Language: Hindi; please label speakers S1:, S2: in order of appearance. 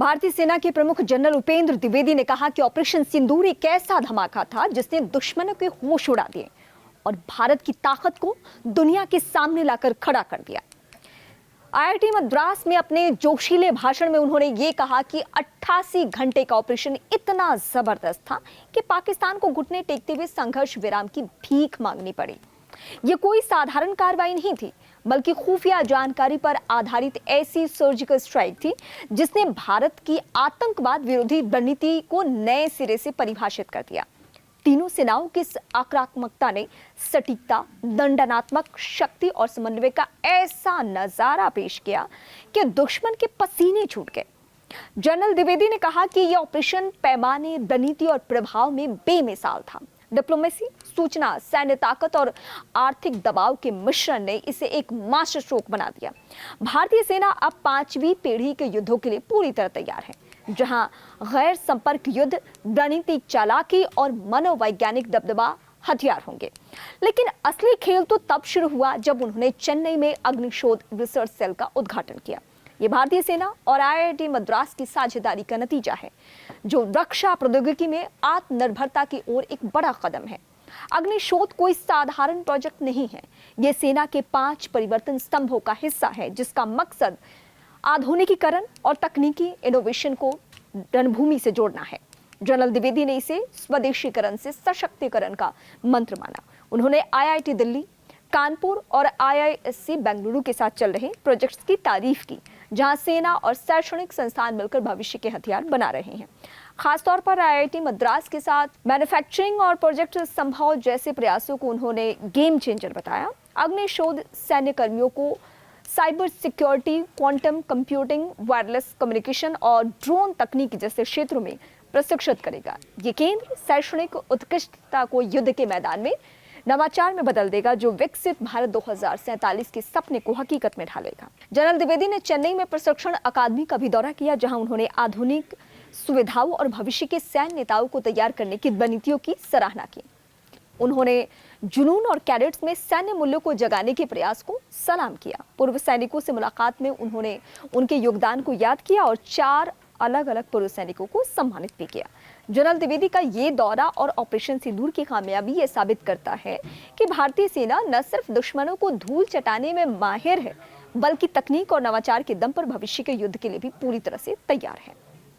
S1: भारतीय सेना के प्रमुख जनरल उपेंद्र द्विवेदी ने कहा कि ऑपरेशन सिंदूर एक ऐसा धमाका था जिसने दुश्मनों के होश उड़ा दिए और भारत की ताकत को दुनिया के सामने लाकर खड़ा कर दिया। आईआईटी मद्रास में अपने जोशीले भाषण में उन्होंने ये कहा कि 88 घंटे का ऑपरेशन इतना जबरदस्त था कि पाकिस्तान को घुटने टेकते हुए संघर्ष विराम की भीख मांगनी पड़ी। ये कोई साधारण कार्रवाई नहीं थी, बल्कि खुफिया जानकारी पर आधारित ऐसी सर्जिकल स्ट्राइक थी जिसने भारत की आतंकवाद विरोधी रणनीति को नए सिरे से परिभाषित कर दिया। तीनों सेनाओं की इस आक्रामकता ने सटीकता, दंडनात्मक शक्ति और समन्वय का ऐसा नजारा पेश किया कि दुश्मन के पसीने छूट गए। जनरल द्विवेदी ने कहा कि यह ऑपरेशन पैमाने, रणनीति और प्रभाव में बेमिसाल था। डिप्लोमेसी, सूचना, सैन्य ताकत और आर्थिक दबाव के मिश्रण ने इसे एक मास्टर स्ट्रोक बना दिया। भारतीय सेना अब 5वीं पीढ़ी के युद्धों के लिए पूरी तरह तैयार है, जहां गैर संपर्क युद्ध, रणनीतिक चालाकी और मनोवैज्ञानिक दबदबा हथियार होंगे। लेकिन असली खेल तो तब शुरू हुआ जब उन्होंने चेन्नई में अग्निशोध रिसर्च सेल का उद्घाटन किया। ये भारतीय सेना और आईआईटी मद्रास की साझेदारी का नतीजा है, जो रक्षा प्रौद्योगिकी में आत्मनिर्भरता की ओर एक बड़ा कदम है। अग्निशोध कोई साधारण प्रोजेक्ट नहीं है, ये सेना के 5 परिवर्तन स्तंभों का हिस्सा है, जिसका मकसद आधुनिकीकरण और तकनीकी इनोवेशन को रणभूमि से जोड़ना है। जनरल द्विवेदी ने इसे स्वदेशीकरण से सशक्तिकरण का मंत्र माना। उन्होंने आईआईटी दिल्ली, कानपुर और आईआईएससी बेंगलुरु के साथ चल रहे प्रोजेक्ट्स की तारीफ की, जहां सेना और शैक्षणिक संस्थान मिलकर भविष्य के हथियार बना रहे हैं। खासतौर पर आईआईटी मद्रास के साथ मैन्युफैक्चरिंग और प्रोजेक्ट संभव जैसे प्रयासों को उन्होंने गेम चेंजर बताया। अग्निशोध सैन्य कर्मियों को cyber security, quantum computing, wireless communication और ड्रोन तकनीक जैसे क्षेत्रों में प्रशिक्षित करेगा। ये केंद्र शैक्षणिक उत्कृष्टता को युद्ध के मैदान में नवाचार में बदल देगा, जो विकसित भारत 2047 के सपने को हकीकत में ढालेगा। जनरल द्विवेदी ने चेन्नई में प्रशिक्षण अकादमी का भी दौरा किया, जहां उन्होंने आधुनिक सुविधाओं और भविष्य के सैन्य नेताओं को तैयार करने की रणनीतियों की सराहना की। उन्होंने जुनून और कैडेट्स में सैन्य मूल्यों को जगाने के प्रयास को सलाम किया। पूर्व सैनिकों से मुलाकात में उन्होंने उनके योगदान को याद किया और 4 अलग अलग पूर्व सैनिकों को सम्मानित भी किया। जनरल द्विवेदी का ये दौरा और ऑपरेशन सिंदूर की कामयाबी ये साबित करता है कि भारतीय सेना न सिर्फ दुश्मनों को धूल चटाने में माहिर है, बल्कि तकनीक और नवाचार के दम पर भविष्य के युद्ध के लिए भी पूरी तरह से तैयार है।